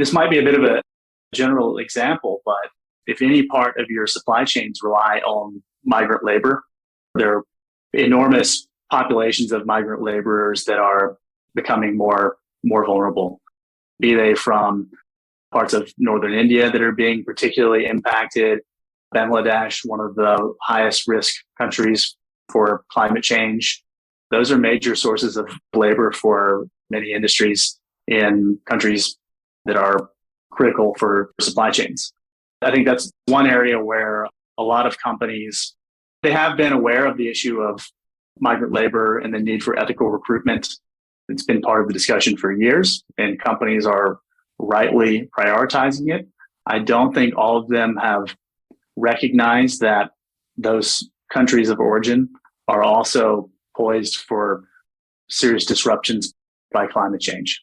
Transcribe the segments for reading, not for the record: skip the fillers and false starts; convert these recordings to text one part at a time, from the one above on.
This might be a bit of a general example, but if any part of your supply chains rely on migrant labor, there are enormous populations of migrant laborers that are becoming more vulnerable, be they from parts of northern India that are being particularly impacted, Bangladesh, one of the highest risk countries for climate change. Those are major sources of labor for many industries in countries that are critical for supply chains. I think that's one area where a lot of companies, they have been aware of the issue of migrant labor and the need for ethical recruitment. It's been part of the discussion for years, and companies are rightly prioritizing it. I don't think all of them have recognized that those countries of origin are also poised for serious disruptions by climate change.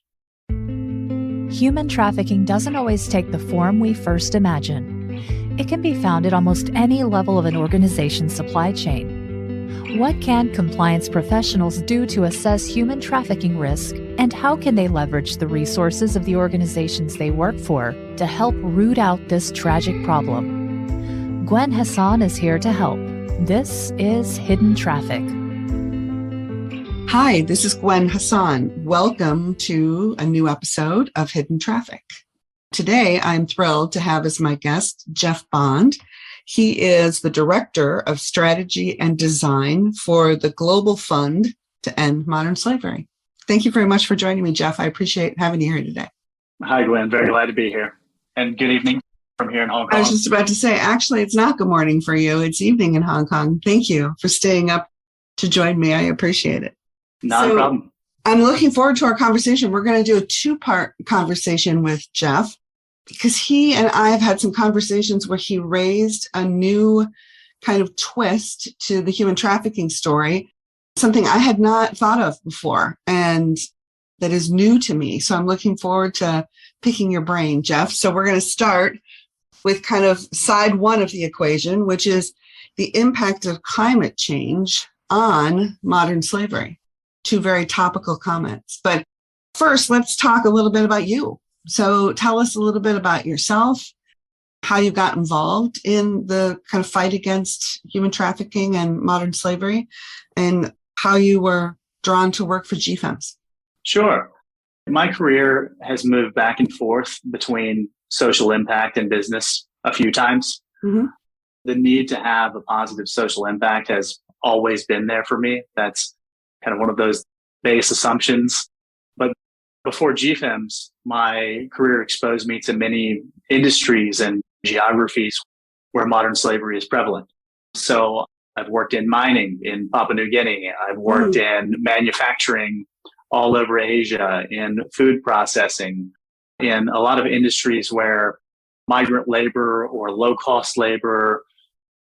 Human trafficking doesn't always take the form we first imagine. It can be found at almost any level of an organization's supply chain. What can compliance professionals do to assess human trafficking risk, and how can they leverage the resources of the organizations they work for to help root out this tragic problem? Gwen Hassan is here to help. This is Hidden Traffic. Hi, this is Gwen Hassan. Welcome to a new episode of Hidden Traffic. Today, I'm thrilled to have as my guest Jeff Bond. He is the Director of Strategy and Design for the Global Fund to End Modern Slavery. Thank you very much for joining me, Jeff. I appreciate having you here today. Hi, Gwen. Very glad to be here. And good evening from here in Hong Kong. I was just about to say, actually, it's not good morning for you. It's evening in Hong Kong. Thank you for staying up to join me. I appreciate it. Not a problem. I'm looking forward to our conversation. We're going to do a two-part conversation with Jeff because he and I have had some conversations where he raised a new kind of twist to the human trafficking story, something I had not thought of before and that is new to me. So I'm looking forward to picking your brain, Jeff. So we're going to start with kind of side one of the equation, which is the impact of climate change on modern slavery. Two very topical comments. But first, let's talk a little bit about you. So tell us a little bit about yourself, how you got involved in the kind of fight against human trafficking and modern slavery, and how you were drawn to work for GFEMS. Sure. My career has moved back and forth between social impact and business a few times. Mm-hmm. The need to have a positive social impact has always been there for me. That's kind of one of those base assumptions. But before GFEMS, my career exposed me to many industries and geographies where modern slavery is prevalent. So I've worked in mining in Papua New Guinea. I've worked in manufacturing all over Asia, in food processing, in a lot of industries where migrant labor or low-cost labor,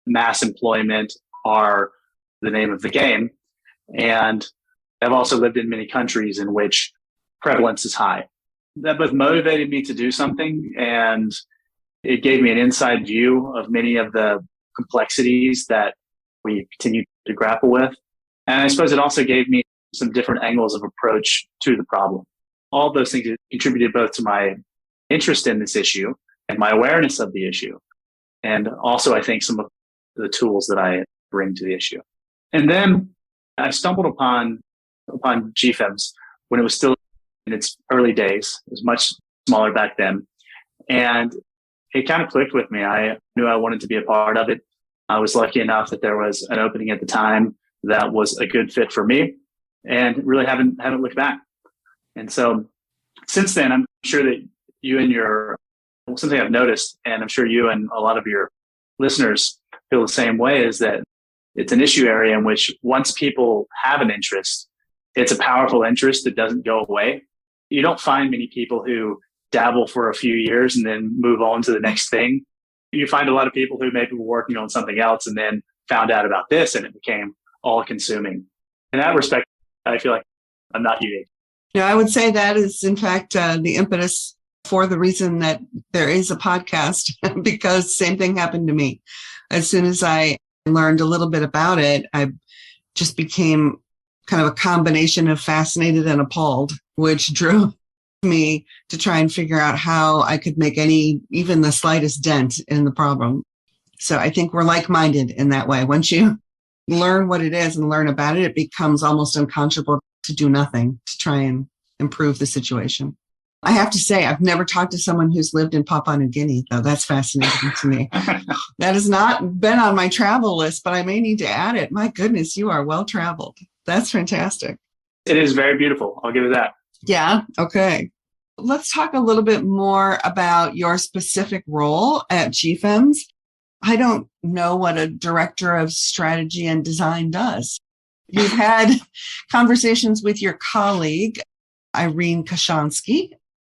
mass employment are the name of the game. And I've also lived in many countries in which prevalence is high. That both motivated me to do something, and it gave me an inside view of many of the complexities that we continue to grapple with. And I suppose it also gave me some different angles of approach to the problem. All those things contributed both to my interest in this issue and my awareness of the issue, and also, I think, some of the tools that I bring to the issue. And then I stumbled upon GFEMS when it was still in its early days. It was much smaller back then. And it kind of clicked with me. I knew I wanted to be a part of it. I was lucky enough that there was an opening at the time that was a good fit for me, and really haven't looked back. And so since then, I'm sure that you and something I've noticed, and I'm sure you and a lot of your listeners feel the same way, is that it's an issue area in which once people have an interest, it's a powerful interest that doesn't go away. You don't find many people who dabble for a few years and then move on to the next thing. You find a lot of people who maybe were working on something else and then found out about this and it became all-consuming. In that respect, I feel like I'm not unique. Yeah, I would say that is, in fact, the impetus for the reason that there is a podcast, because same thing happened to me. As soon as I learned a little bit about it, I just became kind of a combination of fascinated and appalled, which drew me to try and figure out how I could make even the slightest dent in the problem. So I think we're like-minded in that way. Once you learn what it is and learn about it, it becomes almost unconscionable to do nothing to try and improve the situation. I have to say, I've never talked to someone who's lived in Papua New Guinea, though. That's fascinating to me. That has not been on my travel list, but I may need to add it. My goodness, you are well-traveled. That's fantastic. It is very beautiful. I'll give it that. Yeah. Okay. Let's talk a little bit more about your specific role at GFEMS. I don't know what a director of strategy and design does. You've had conversations with your colleague, Irene Kashansky,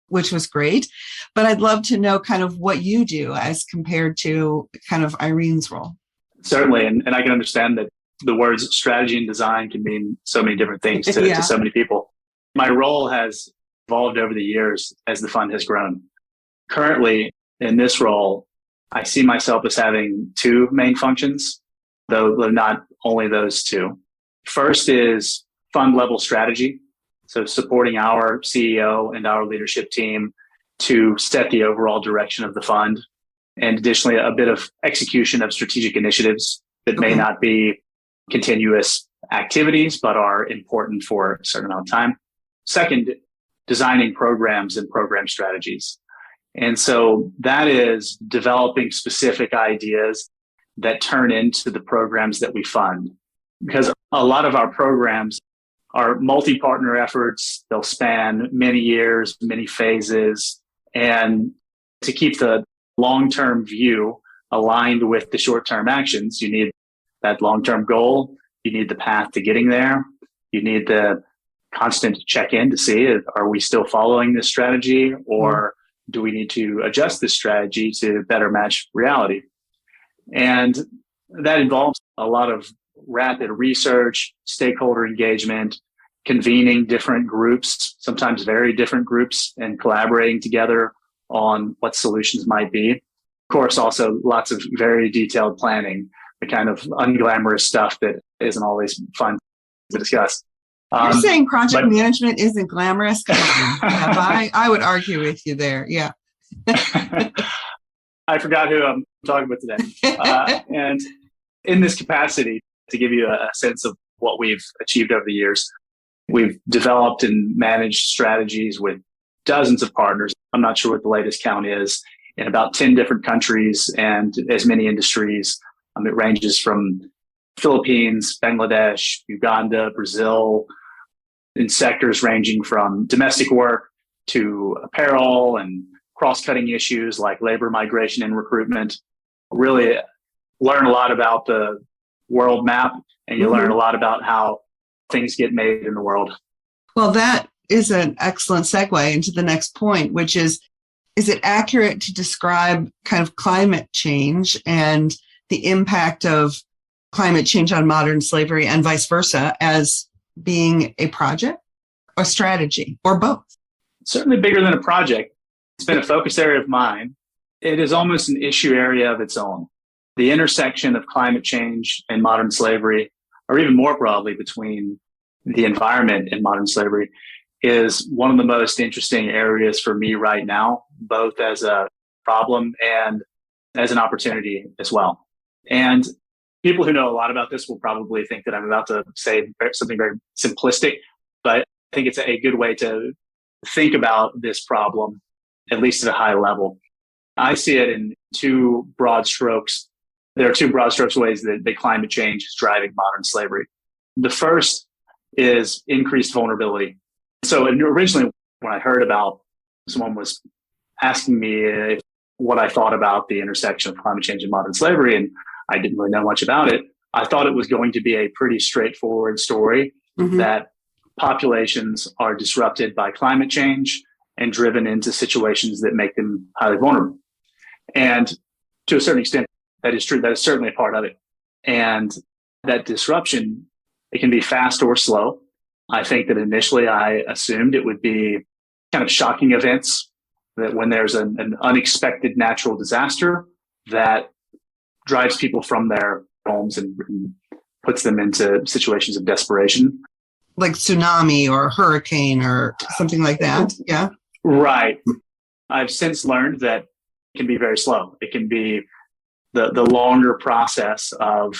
which was great, but I'd love to know kind of what you do as compared to kind of Irene's role. Certainly. And I can understand that the words strategy and design can mean so many different things to so many people. My role has evolved over the years as the fund has grown. Currently, in this role, I see myself as having two main functions, though not only those two. First is fund level strategy. So supporting our CEO and our leadership team to set the overall direction of the fund. And additionally, a bit of execution of strategic initiatives that may not be continuous activities, but are important for a certain amount of time. Second, designing programs and program strategies. And so that is developing specific ideas that turn into the programs that we fund. Because a lot of our programs are multi-partner efforts. They'll span many years, many phases. And to keep the long-term view aligned with the short-term actions, you need that long-term goal. You need the path to getting there. You need the constant check-in to see, are we still following this strategy, or do we need to adjust this strategy to better match reality? And that involves a lot of rapid research, stakeholder engagement, convening different groups, sometimes very different groups, and collaborating together on what solutions might be. Of course, also lots of very detailed planning, the kind of unglamorous stuff that isn't always fun to discuss. You're saying project management isn't glamorous? I would argue with you there. Yeah. I forgot who I'm talking with today. And in this capacity, to give you a sense of what we've achieved over the years, we've developed and managed strategies with dozens of partners. I'm not sure what the latest count is, in about 10 different countries and as many industries. It ranges from Philippines, Bangladesh, Uganda, Brazil, in sectors ranging from domestic work to apparel and cross-cutting issues like labor migration and recruitment. Really learn a lot about the world map, and you learn a lot about how things get made in the world. Well, that is an excellent segue into the next point, which is it accurate to describe kind of climate change and the impact of climate change on modern slavery and vice versa as being a project or strategy or both? Certainly bigger than a project. It's been a focus area of mine. It is almost an issue area of its own. The intersection of climate change and modern slavery, or even more broadly between the environment and modern slavery, is one of the most interesting areas for me right now, both as a problem and as an opportunity as well. And people who know a lot about this will probably think that I'm about to say something very simplistic, but I think it's a good way to think about this problem, at least at a high level. I see it in two broad strokes. There are two broad strokes ways that climate change is driving modern slavery. The first is increased vulnerability. So originally, when I heard about, someone was asking me what I thought about the intersection of climate change and modern slavery, and I didn't really know much about it. I thought it was going to be a pretty straightforward story that populations are disrupted by climate change and driven into situations that make them highly vulnerable. And to a certain extent, that is true. That is certainly a part of it. And that disruption, it can be fast or slow. I think that initially I assumed it would be kind of shocking events, that when there's an unexpected natural disaster that drives people from their homes and puts them into situations of desperation. Like tsunami or hurricane or something like that. Yeah. Right. I've since learned that it can be very slow. It can be the longer process of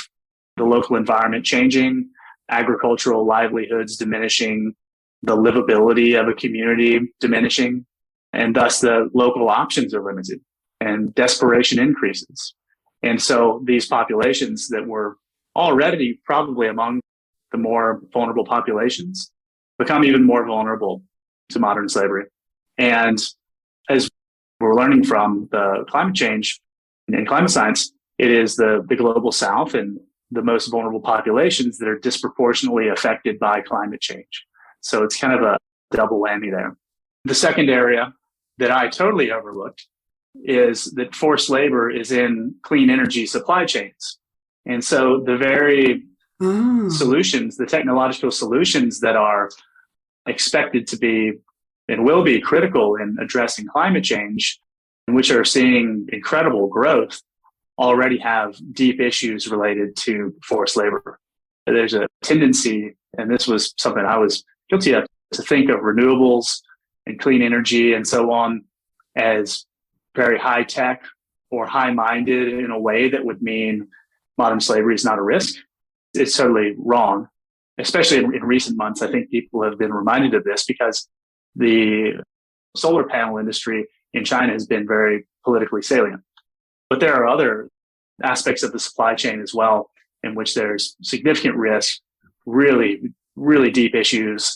the local environment changing, agricultural livelihoods diminishing, the livability of a community diminishing, and thus the local options are limited and desperation increases. And so these populations that were already probably among the more vulnerable populations become even more vulnerable to modern slavery. And as we're learning from the climate change and climate science, it is the global south and the most vulnerable populations that are disproportionately affected by climate change. So it's kind of a double whammy there. The second area that I totally overlooked is that forced labor is in clean energy supply chains. And so the very solutions, the technological solutions that are expected to be and will be critical in addressing climate change, and which are seeing incredible growth, already have deep issues related to forced labor. There's a tendency, and this was something I was guilty of, to think of renewables and clean energy and so on as very high tech or high minded in a way that would mean modern slavery is not a risk. It's totally wrong, especially in recent months. I think people have been reminded of this because the solar panel industry in China has been very politically salient. But there are other aspects of the supply chain as well in which there's significant risk, really, really deep issues,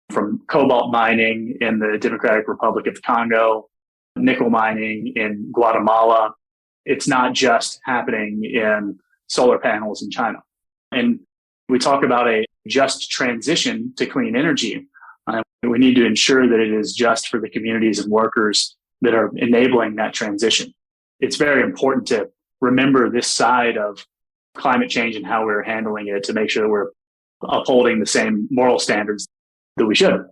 from cobalt mining in the Democratic Republic of Congo, nickel mining in Guatemala. It's not just happening in solar panels in China. And we talk about a just transition to clean energy. We need to ensure that it is just for the communities and workers that are enabling that transition. It's very important to remember this side of climate change and how we're handling it to make sure that we're upholding the same moral standards that we should.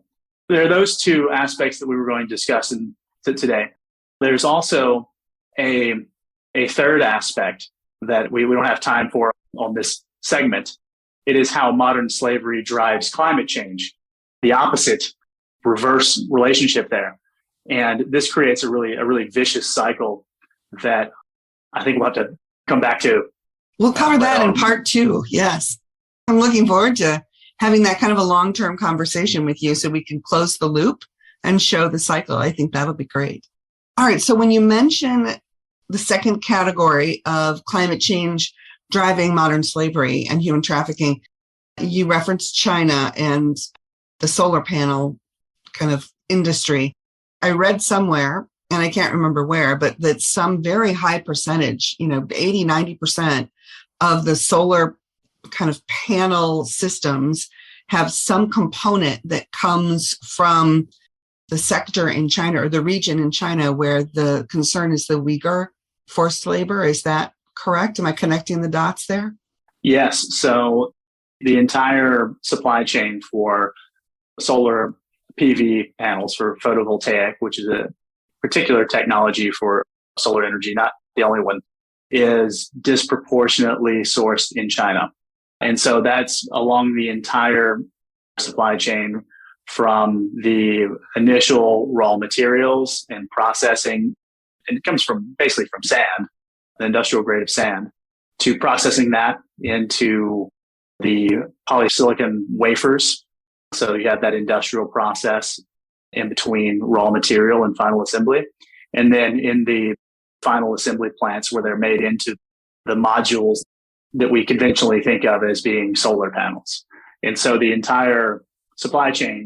There are those two aspects that we were going to discuss today. There's also a third aspect that we don't have time for on this segment. It is how modern slavery drives climate change, the opposite reverse relationship there. And this creates a really vicious cycle that I think we'll have to come back to. We'll cover that in part 2. Yes. I'm looking forward to having that kind of a long-term conversation with you so we can close the loop and show the cycle. I think that'll be great. All right. So when you mention the second category of climate change driving modern slavery and human trafficking, you referenced China and the solar panel kind of industry. I read somewhere, and I can't remember where, but that some very high percentage, 80, 90% of the solar kind of panel systems have some component that comes from the sector in China or the region in China where the concern is the Uyghur forced labor. Is that correct? Am I connecting the dots there? Yes. So the entire supply chain for solar PV panels, for photovoltaic, which is a particular technology for solar energy, not the only one, is disproportionately sourced in China. And so that's along the entire supply chain, from the initial raw materials and processing, and it comes from basically from sand, the industrial grade of sand, to processing that into the polysilicon wafers. So you have that industrial process in between raw material and final assembly. And then in the final assembly plants where they're made into the modules that we conventionally think of as being solar panels. And so the entire supply chain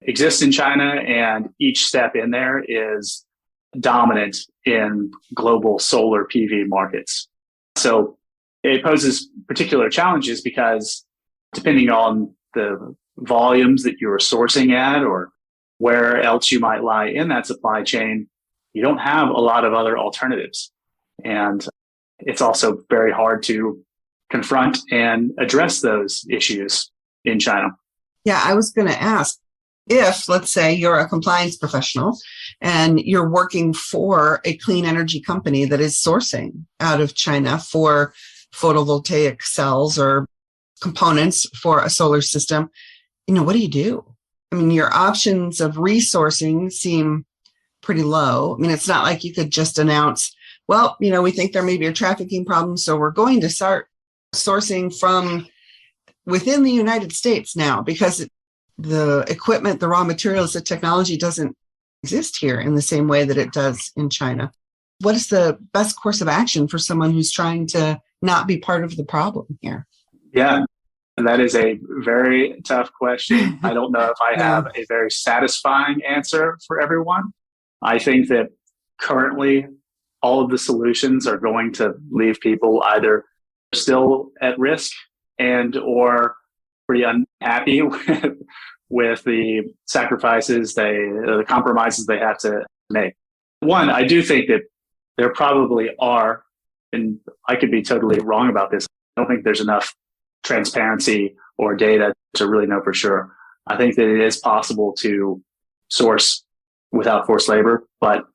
exists in China, and each step in there is dominant in global solar PV markets. So it poses particular challenges because depending on the volumes that you're sourcing at or where else you might lie in that supply chain, you don't have a lot of other alternatives. And it's also very hard to confront and address those issues in China. Yeah, I was going to ask, if, let's say, you're a compliance professional and you're working for a clean energy company that is sourcing out of China for photovoltaic cells or components for a solar system, what do you do? I mean, your options of resourcing seem pretty low. I mean, it's not like you could just announce, well, we think there may be a trafficking problem, so we're going to start sourcing from within the United States now, because the equipment, the raw materials, the technology doesn't exist here in the same way that it does in China. What is the best course of action for someone who's trying to not be part of the problem here? Yeah, that is a very tough question. I don't know if I have a very satisfying answer for everyone. I think that currently all of the solutions are going to leave people either still at risk and or pretty unhappy with the sacrifices, the compromises they have to make. One, I do think that there probably are, and I could be totally wrong about this, I don't think there's enough transparency or data to really know for sure. I think that it is possible to source without forced labor, but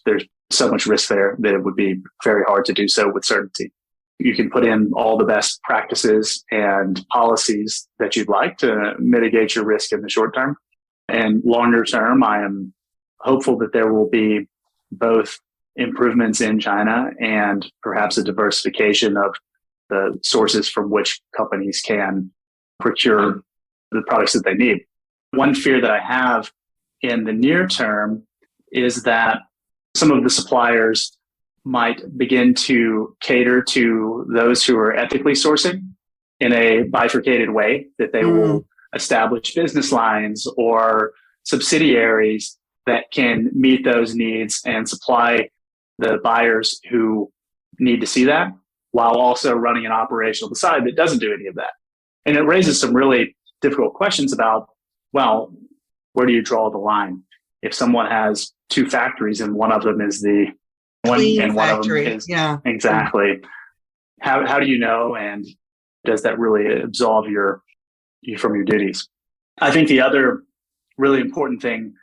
there's so much risk there that it would be very hard to do so with certainty. You can put in all the best practices and policies that you'd like to mitigate your risk in the short term. And longer term, I am hopeful that there will be both improvements in China and perhaps a diversification of the sources from which companies can procure the products that they need. One fear that I have in the near term is that some of the suppliers might begin to cater to those who are ethically sourcing in a bifurcated way, that they will establish business lines or subsidiaries that can meet those needs and supply the buyers who need to see that, while also running an operation on the side that doesn't do any of that. And it raises some really difficult questions about, well, where do you draw the line? If someone has two factories and one of them is the one and one of them is exactly. How do you know, and does that really absolve you from your duties? I think the other really important thing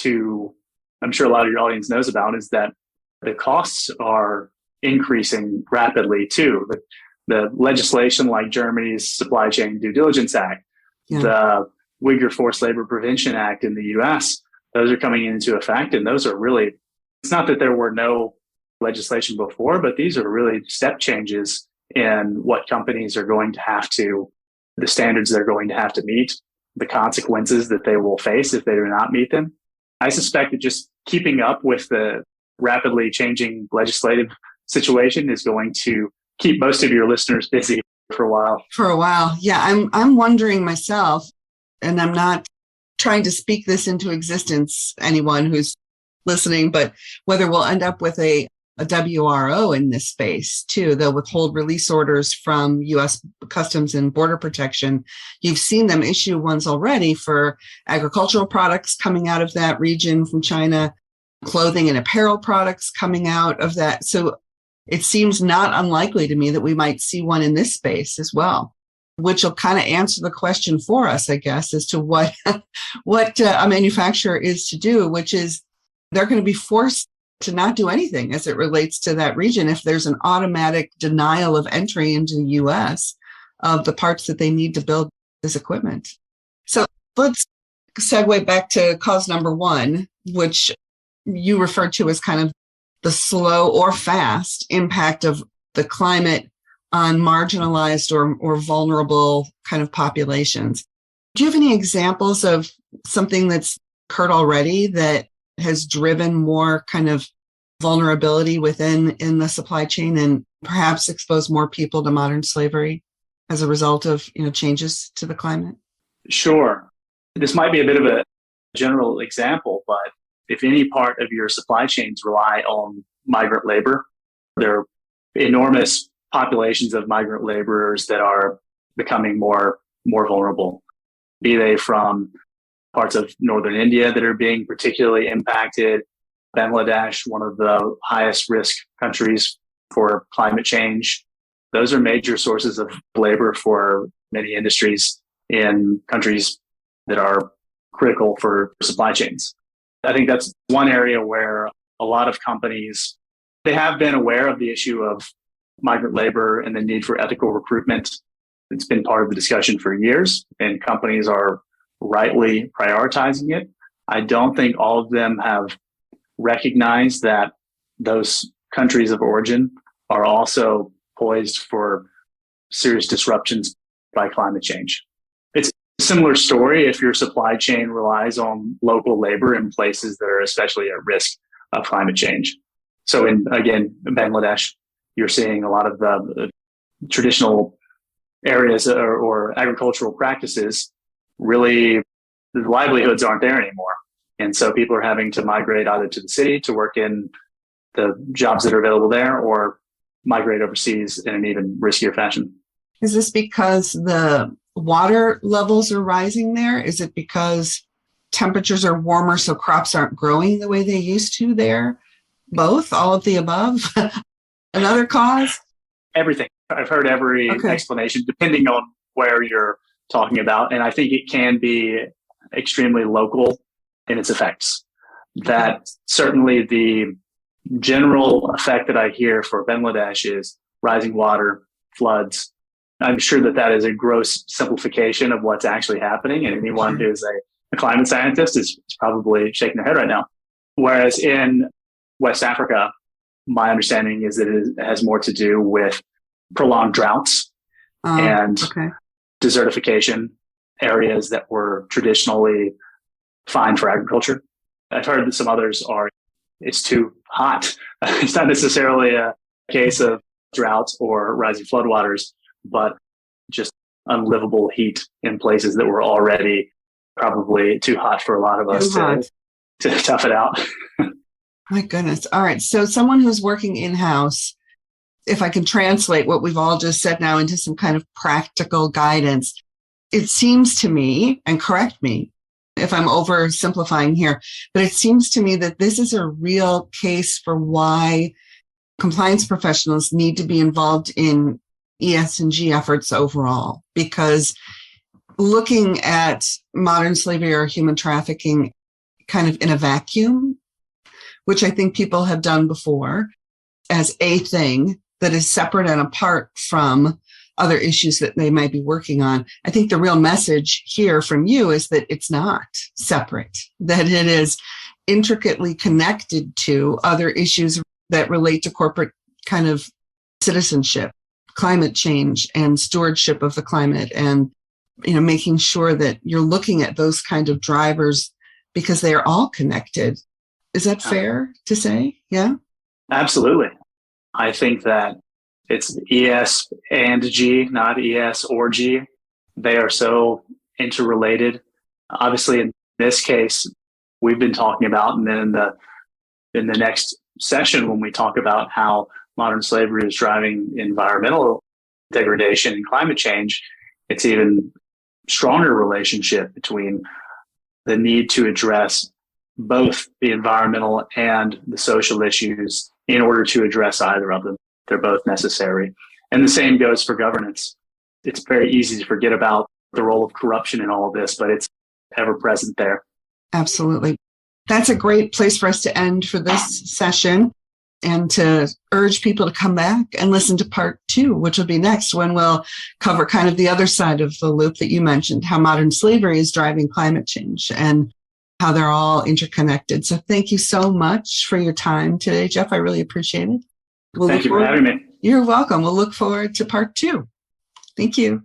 I'm sure a lot of your audience knows about, is that the costs are increasing rapidly too. The legislation like Germany's Supply Chain Due Diligence Act, the Uyghur Forced Labor Prevention Act in the US, those are coming into effect. And those are really, it's not that there were no legislation before, but these are really step changes in what companies are going to have to, the standards they're going to have to meet, the consequences that they will face if they do not meet them. I suspect that just keeping up with the rapidly changing legislative situation is going to keep most of your listeners busy for a while. For a while. Yeah, I'm wondering myself, and I'm not trying to speak this into existence, anyone who's listening, but whether we'll end up with a WRO in this space too. They'll withhold release orders from U.S. Customs and Border Protection. You've seen them issue ones already for agricultural products coming out of that region from China, clothing and apparel products coming out of that. So it seems not unlikely to me that we might see one in this space as well, which will kind of answer the question for us, I guess, as to what a manufacturer is to do, which is they're going to be forced to not do anything as it relates to that region if there's an automatic denial of entry into the U.S. of the parts that they need to build this equipment. So let's segue back to cause number one, which you referred to as kind of the slow or fast impact of the climate on marginalized or vulnerable kind of populations. Do you have any examples of something that's occurred already that has driven more kind of vulnerability in the supply chain and perhaps exposed more people to modern slavery as a result of changes to the climate? Sure. This might be a bit of a general example, but if any part of your supply chains rely on migrant labor, there are enormous populations of migrant laborers that are becoming more vulnerable, be they from parts of northern India that are being particularly impacted, Bangladesh, one of the highest risk countries for climate change. Those are major sources of labor for many industries in countries that are critical for supply chains. I think that's one area where a lot of companies, they have been aware of the issue of migrant labor and the need for ethical recruitment. It's been part of the discussion for years, and companies are rightly prioritizing it. I don't think all of them have recognize that those countries of origin are also poised for serious disruptions by climate change. It's a similar story if your supply chain relies on local labor in places that are especially at risk of climate change. So in Bangladesh, you're seeing a lot of the traditional areas or agricultural practices, really the livelihoods aren't there anymore. And so people are having to migrate either to the city to work in the jobs that are available there or migrate overseas in an even riskier fashion. Is this because the water levels are rising there? Is it because temperatures are warmer so crops aren't growing the way they used to there? Both? All of the above? Another cause? Everything. I've heard every explanation depending on where you're talking about. And I think it can be extremely local in its effects. That certainly the general effect that I hear for Bangladesh is rising water, floods. I'm sure that is a gross simplification of what's actually happening. And anyone who's a climate scientist is probably shaking their head right now. Whereas in West Africa, my understanding is that it has more to do with prolonged droughts and desertification, areas that were traditionally fine for agriculture. I've heard that some others it's too hot. It's not necessarily a case of droughts or rising floodwaters, but just unlivable heat in places that were already probably too hot for a lot of us to tough it out. My goodness. All right. So someone who's working in-house, if I can translate what we've all just said now into some kind of practical guidance, it seems to me, and correct me if I'm oversimplifying here, but it seems to me that this is a real case for why compliance professionals need to be involved in ESG efforts overall, because looking at modern slavery or human trafficking kind of in a vacuum, which I think people have done before, as a thing that is separate and apart from other issues that they might be working on. I think the real message here from you is that it's not separate, that it is intricately connected to other issues that relate to corporate kind of citizenship, climate change and stewardship of the climate, and making sure that you're looking at those kind of drivers because they are all connected. Is that fair to say? Yeah? Absolutely. I think that it's ES and G, not ES or G. They are so interrelated. Obviously, in this case, we've been talking about, and then in the next session, when we talk about how modern slavery is driving environmental degradation and climate change, it's even stronger relationship between the need to address both the environmental and the social issues in order to address either of them. They're both necessary. And the same goes for governance. It's very easy to forget about the role of corruption in all of this, but it's ever present there. Absolutely. That's a great place for us to end for this session, and to urge people to come back and listen to part 2, which will be next, when we'll cover kind of the other side of the loop that you mentioned, how modern slavery is driving climate change and how they're all interconnected. So thank you so much for your time today, Jeff. I really appreciate it. Thank you for having me. You're welcome. We'll look forward to part 2. Thank you.